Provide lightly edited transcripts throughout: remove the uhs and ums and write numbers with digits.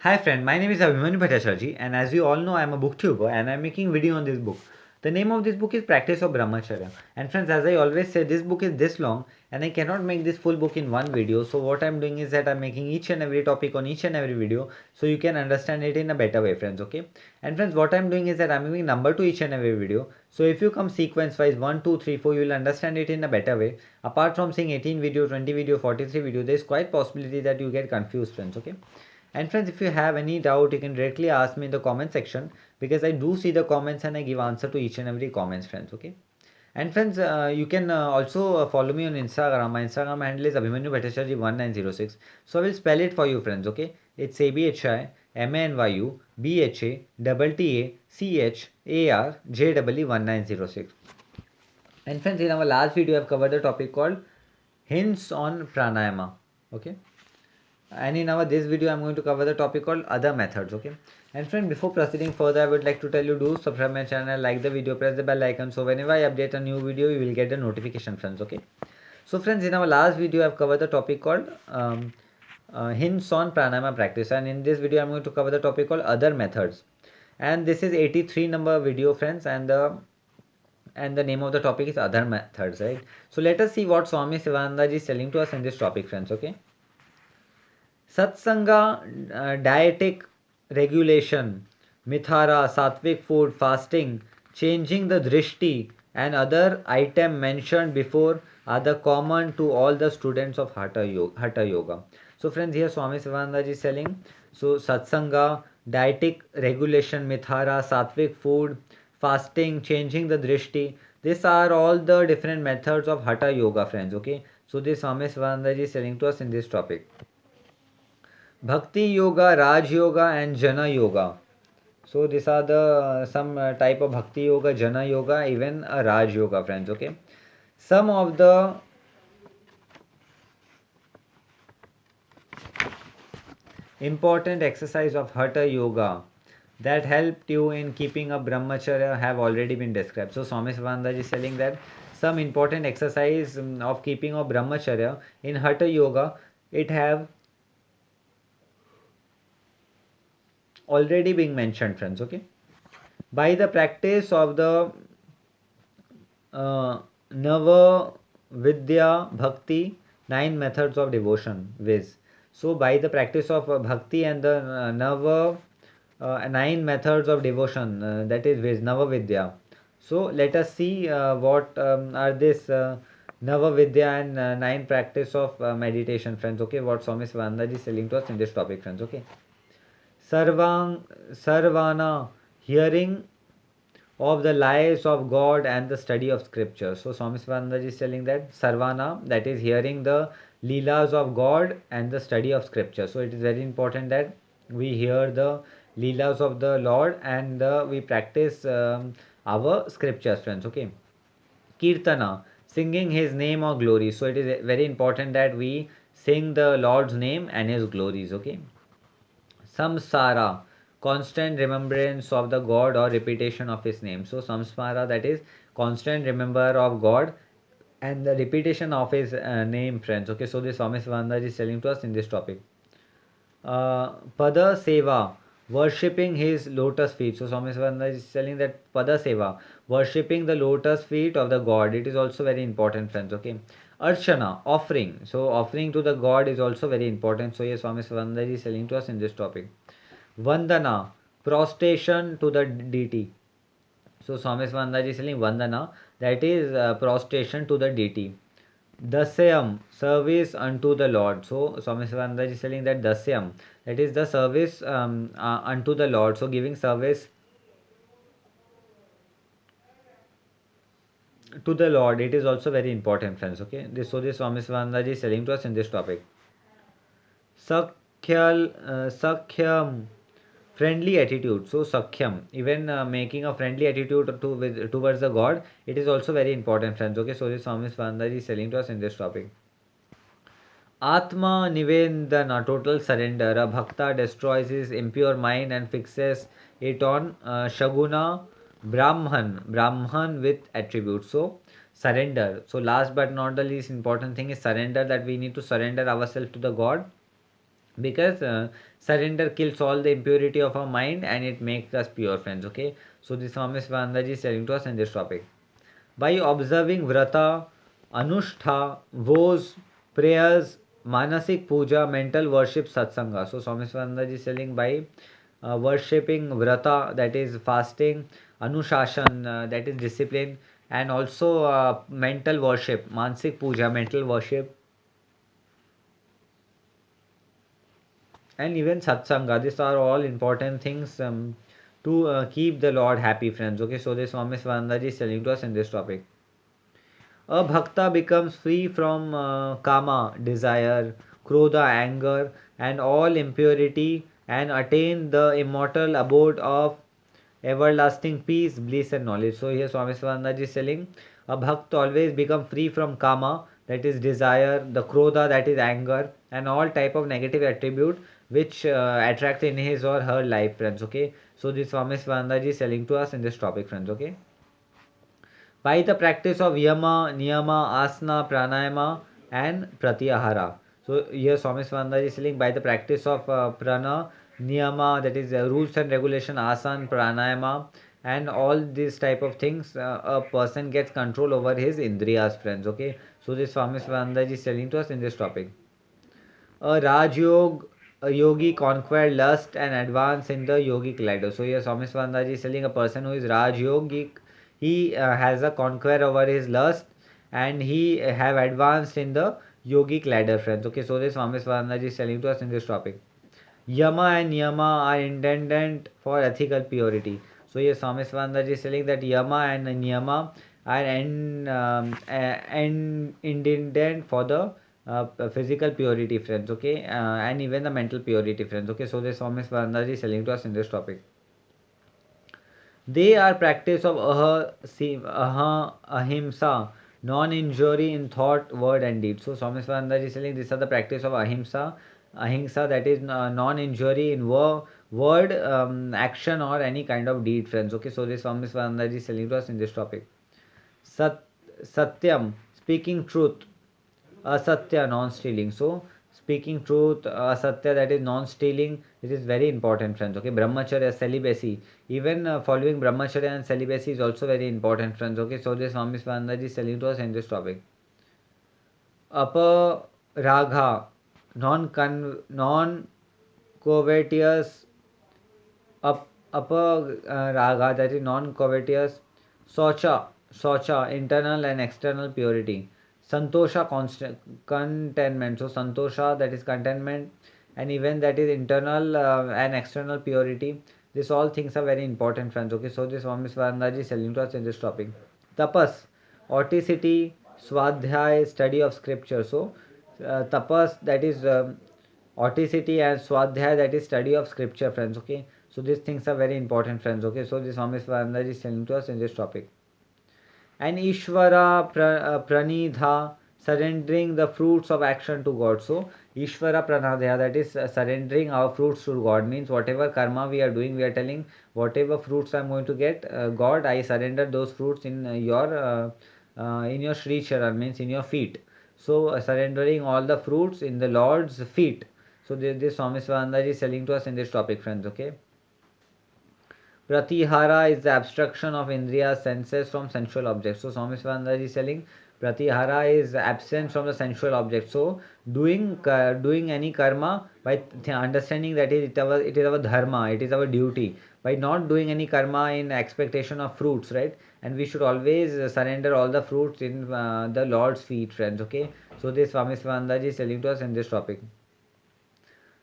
Hi friend, my name is Abhimanyu Bhattacharjee and as you all know I am a booktuber and I am making video on this book. The name of this book is Practice of Brahmacharya. And friends, as I always say, this book is this long and I cannot make this full book in one video. So what I am doing is that I am making each and every topic on each and every video so you can understand it in a better way, friends. Okay. And friends, what I am doing is that I am giving number to each and every video. So if you come sequence wise 1, 2, 3, 4, you will understand it in a better way. Apart from seeing 18 video, 20 video, 43 video, there is quite possibility that you get confused, friends. Okay. And friends, if you have any doubt, you can directly ask me in the comment section because I do see the comments and I give answer to each and every comments, friends. Okay. And friends, you can also follow me on Instagram. My Instagram handle is Abhimanyu Bhattacharjee 1906. So I will spell it for you, friends. Okay. It's ABHIMANYU BHATTACHAR 1906. And friends, in our last video, I've covered the topic called hints on pranayama. Okay. And in our this video I'm going to cover the topic called other methods. Okay. And friend, before proceeding further, I would like to tell you, do subscribe my channel, like the video, press the bell icon, so whenever I update a new video you will get the notification, friends. Okay. So friends, in our last video I've covered the topic called hints on pranayama practice, and in this video I'm going to cover the topic called other methods, and this is 83 number video, friends, and the name of the topic is other methods, right? So let us see what Swami Sivananda ji is telling to us in this topic, friends. Okay. Satsanga, dietic regulation, mithara, sattvic food, fasting, changing the drishti, and other item mentioned before are the common to all the students of Hatha Yoga. So friends, here Swami Sivananda ji is telling, so satsanga, dietic regulation, mithara, sattvic food, fasting, changing the drishti, these are all the different methods of Hatha Yoga, friends. Okay. So this Swami Sivananda ji is telling to us in this topic. Bhakti Yoga, Raj Yoga, and Jana Yoga. So these are the some type of Bhakti Yoga, Jana Yoga, even a Raj Yoga, friends. Okay. Some of the important exercise of Hatha Yoga that helped you in keeping a brahmacharya have already been described. So Swami Sivananda is telling that some important exercise of keeping a brahmacharya in Hatha Yoga, it have already been mentioned, friends. Okay. By the practice of the Nava Vidya Bhakti, 9 methods of devotion, viz. So, by the practice of Bhakti and the Nava 9 methods of devotion, that is viz. Nava Vidya. So, let us see what are this Nava Vidya and 9 practice of meditation, friends. Okay, what Swami Sivananda is telling to us in this topic, friends. Okay. Sarvana, hearing of the lives of God and the study of scripture. So Swami Sivananda is telling that Sarvana, that is hearing the Leelas of God and the study of scripture. So it is very important that we hear the Leelas of the Lord and we practice our scriptures, friends. Okay. Kirtana, singing his name or glory. So it is very important that we sing the Lord's name and his glories. Okay. Samsara, constant remembrance of the God or repetition of his name. So samsara, that is constant remember of God and the repetition of his name, friends. Okay, so this Swami Sivananda is telling to us in this topic. Pada Seva, worshipping his lotus feet. So Swami Sivananda is telling that Pada Seva, worshipping the lotus feet of the God. It is also very important, friends. Okay. Archana, offering. So offering to the God is also very important. So yes, Swami Sivananda is telling to us in this topic. Vandana, prostration to the deity. So Swami Sivananda is telling Vandana, that is prostration to the deity. Dasyam, service unto the Lord. So Swami Sivananda is telling that Dasyam, that is the service unto the Lord. So giving service to the Lord, it is also very important, friends. Okay, this Swami Sivananda is telling to us in this topic. Sakhyam, friendly attitude. So Sakhyam, even making a friendly attitude towards the God, it is also very important, friends. Okay, so this Swami Sivananda is telling to us in this topic. Atma Nivendana, total surrender. A bhakta destroys his impure mind and fixes it on Shaguna Brahman with attributes. So, surrender. So, last but not the least important thing is surrender, that we need to surrender ourselves to the God because surrender kills all the impurity of our mind and it makes us pure, friends. Okay, so this Swami Svananda ji is telling to us in this topic. By observing vrata, anushtha, vows, prayers, manasik puja, mental worship, satsanga. So Swami Svananda ji is telling by worshipping vrata, that is fasting, anushashan, that is discipline, and also mental worship, mansik puja, mental worship, and even satsanga. These are all important things to keep the Lord happy, friends. Okay, so this Swami Svananda ji is telling to us in this topic. A bhakta becomes free from kama, desire, krodha, anger, and all impurity, and attain the immortal abode of everlasting peace, bliss, and knowledge. So here Swami Svananda ji is telling a bhakt always become free from kama, that is desire, the krodha, that is anger, and all type of negative attribute which attract in his or her life, friends. Okay, so this Swami Svananda ji is telling to us in this topic, friends. Okay, by the practice of yama, niyama, asana, pranayama, and pratyahara. So here Swami Svananda is saying by the practice of prana, niyama, that is rules and regulation, asana, pranayama, and all these type of things, a person gets control over his indriyas, friends. Okay, so this Swami Svananda is telling to us in this topic. A Raj Yog, a yogi conquered lust and advance in the yogic ladder. So here Swami Svananda is telling a person who is Raj Yogic, he has a conquer over his lust and he have advanced in the yogic ladder, friends. Okay, so this Swami Svananda is telling to us in this topic. Yama and Niyama are intended for ethical purity. So here Swami Svananda is telling that Yama and Niyama are intended for the physical purity, friends. Okay, and even the mental purity, friends. Okay, so this Swami Svananda is telling to us in this topic. They are practice of ahimsa, non-injury in thought, word, and deed. So Swami Svananda is telling these are the practice of ahimsa, that is non-injury in word, action, or any kind of deed, friends. Okay, so this Swami Svananda is telling to us in this topic. Sat, Satyam, speaking truth, asatya, non-stealing. So speaking truth, asatya, that is non-stealing, it is very important, friends. Okay, brahmacharya, celibacy, even following brahmacharya and celibacy is also very important, friends. Okay, so this Swami Svananda is telling to us in this topic. Aparagha, non covetous, raga, that is non covetous, socha, internal and external purity, santosha, contentment. So santosha, that is contentment, and even that is internal and external purity. This all things are very important, friends. Okay, so this Swami Swarandaji is telling to us in this topic. Tapas, authenticity, swadhyay, study of scripture. So tapas, that is authenticity, and swadhyay, that is study of scripture, friends. Okay, so these things are very important, friends. Okay, so this Swami Swarandaji is telling to us in this topic. And Ishvara Pranidha, surrendering the fruits of action to God. So Ishvara Pranadhya, that is surrendering our fruits to God, means whatever karma we are doing, we are telling whatever fruits I'm going to get, God, I surrender those fruits in your Sri Charan, means in your feet. So surrendering all the fruits in the Lord's feet. So this Swami Swarandaji is telling to us in this topic, friends. Okay. Pratihara is the abstraction of Indriya senses from sensual objects. So Swami Swananda is telling Pratihara is absence from the sensual object. So doing any karma by understanding that it is our dharma, it is our duty. By not doing any karma in expectation of fruits, right? And we should always surrender all the fruits in the Lord's feet, friends. Okay. So this Swami Swananda is telling to us in this topic.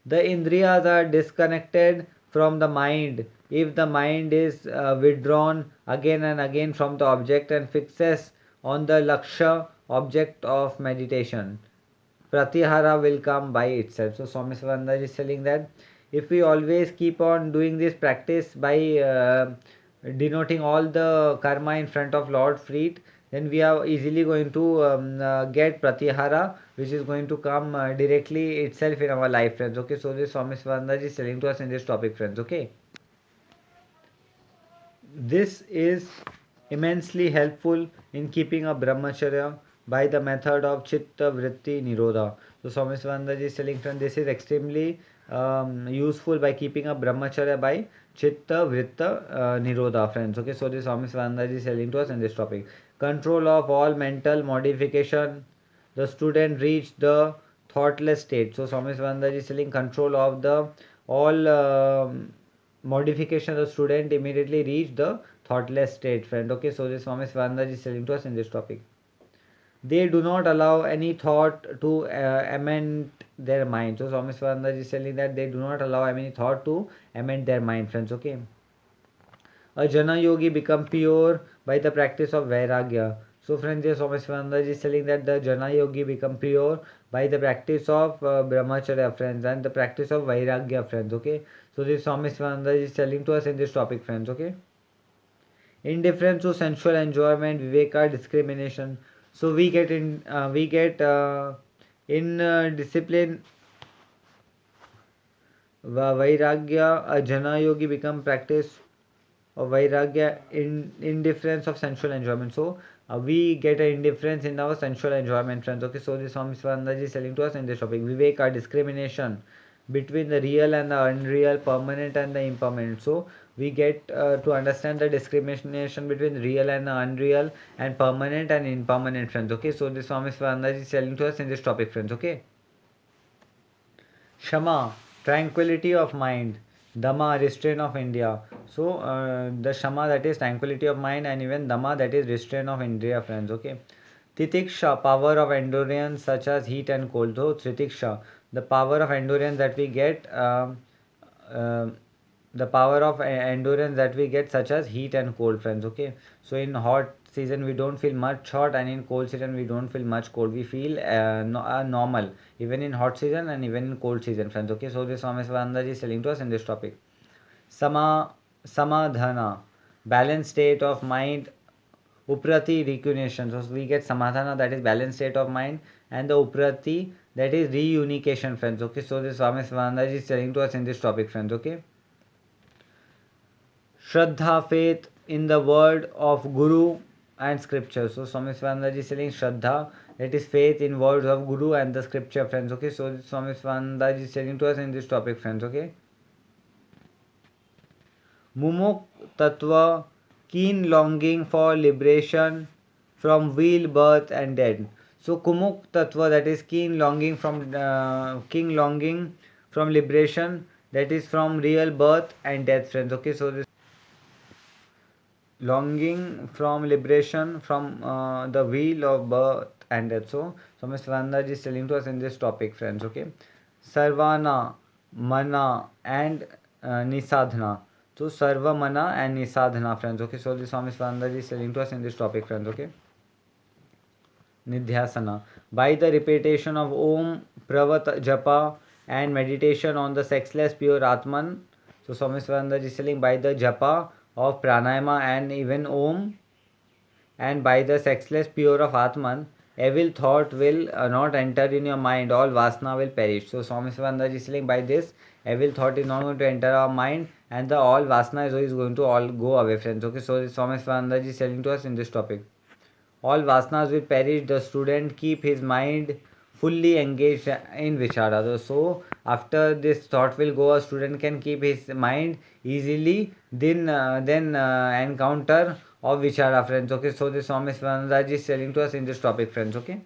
The indriyas are disconnected from the mind if the mind is withdrawn again and again from the object and fixes on the lakshya object of meditation. Pratyahara will come by itself. So Swami Sivananda is telling that if we always keep on doing this practice by denoting all the karma in front of Lord feet, then we are easily going to get pratyahara, which is going to come directly itself in our life, friends. Okay, so this Swami Sivananda is telling to us in this topic, friends. Okay, this is immensely helpful in keeping a brahmacharya, by the method of Chitta Vritti Nirodha. So Swami Swananda is telling friend, this is extremely useful by keeping up brahmacharya by Chitta Vritta Nirodha, friends. Okay, so this Swami Swananda is telling to us in this topic. Control of all mental modification. The student reach the thoughtless state. So Swami Swananda is telling control of the all modification. The student immediately reach the thoughtless state, friend. Okay, so this Swami Swananda is telling to us in this topic. They do not allow any thought to amend their mind. So Swami Swananda is telling that they do not allow any thought to amend their mind, friends. Okay. A Jana Yogi become pure by the practice of Vairagya. So friends, here Swami Swananda is telling that the Jana Yogi become pure by the practice of Brahmacharya, friends, and the practice of Vairagya, friends. Okay. So this Swami Swananda is telling to us in this topic, friends. Okay. Indifference to sensual enjoyment, viveka, discrimination. So we get in discipline, vairagya, a jana yogi become practice of vairagya in indifference of sensual enjoyment. So we get an indifference in our sensual enjoyment, friends. Okay, so this Swami Swananda is telling to us in this topic. Viveka, discrimination between the real and the unreal, permanent and the impermanent. So we get to understand the discrimination between real and unreal, and permanent and impermanent, friends. Okay, so this Swami Swananda is telling to us in this topic, friends. Okay. Shama, tranquility of mind. Dhamma, restraint of India. So the Shama, that is tranquility of mind, and even Dhamma, that is restraint of India, friends. Okay. Titiksha, power of endurance such as heat and cold. So Tritiksha, the power of endurance that we get, uh, the power of endurance that we get such as heat and cold, friends. Okay. So in hot season we don't feel much hot, and in cold season we don't feel much cold. We feel normal even in hot season and even in cold season, friends. Okay. So this Swami Swananda is telling to us in this topic. Samadhana, balanced state of mind. Uprati, reunification. So we get samadhana, that is balanced state of mind, and the uprati, that is reunification, friends. Okay, so this Swami Swananda is telling to us in this topic, friends. Okay. Shraddha, faith in the word of Guru and scripture. So Swami Swananda is telling Shraddha, that is faith in words of Guru and the scripture, friends. Okay, so Swami Swananda is telling to us in this topic, friends. Okay. Mumuk Tattva, keen longing for liberation from wheel, birth, and death. So Kumuk Tattva, that is keen longing from liberation, that is from real birth and death, friends. Okay, so this longing from liberation from the wheel of birth and death. So Swami Swananda is telling to us in this topic, friends. Okay, Sarvana, Mana, and Nisadhana. So Sarva, Mana, and Nisadhana, friends. Okay, so this Swami Swananda is telling to us in this topic, friends. Okay. Nidhyasana. By the repetition of Om, Pravat, Japa, and meditation on the sexless pure Atman. So Swami Swananda is telling by the Japa of Pranayama and even Om, and by the sexless pure of Atman, evil thought will not enter in your mind, all Vasana will perish. So Swami Swananda is telling by this, evil thought is not going to enter our mind, and the all Vasana is going to all go away, friends. Okay, so Swami Swananda is telling to us in this topic. All vasanas will perish. The student keep his mind fully engaged in vichara. So after this thought will go, a student can keep his mind easily. Then encounter of vichara, friends. Okay, so this Swami Swananda is telling to us in this topic, friends. Okay.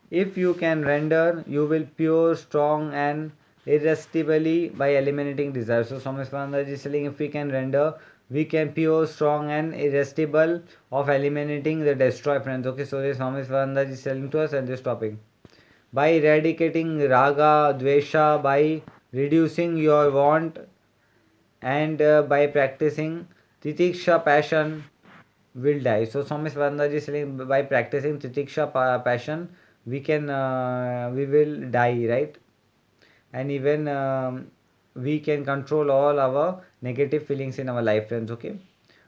If you can render, you will pure, strong, and irresistibly by eliminating desire. So Swami Swananda is telling if we can render, we can pure, strong, and irresistible of eliminating the destroy, friends. Okay, so this Swami Swananda is telling to us on this topic. By eradicating raga, dvesha, by reducing your want, and by practicing titiksha, passion will die. So Swami Swananda is saying by practicing titiksha, passion, we will die, right? And even we can control all our negative feelings in our life, friends. Okay.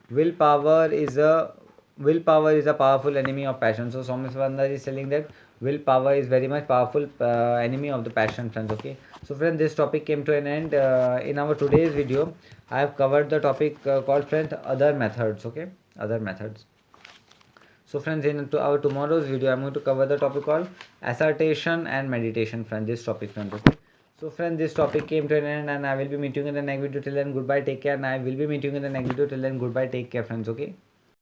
Willpower is a willpower is a powerful enemy of passion. So Swami Swananda is telling that willpower is very much powerful enemy of the passion, friends. Okay. So friends, this topic came to an end. In our today's video, I have covered the topic called, friends, other methods. Okay, other methods. So friends, in to our tomorrow's video, I'm going to cover the topic called assertion and meditation, friends. This topic, friends. Okay. So friends, this topic came to an end, and I will be meeting you in the next video. Till then, goodbye, take care. And I will be meeting you in the next video. Till then, goodbye, take care, friends. Okay.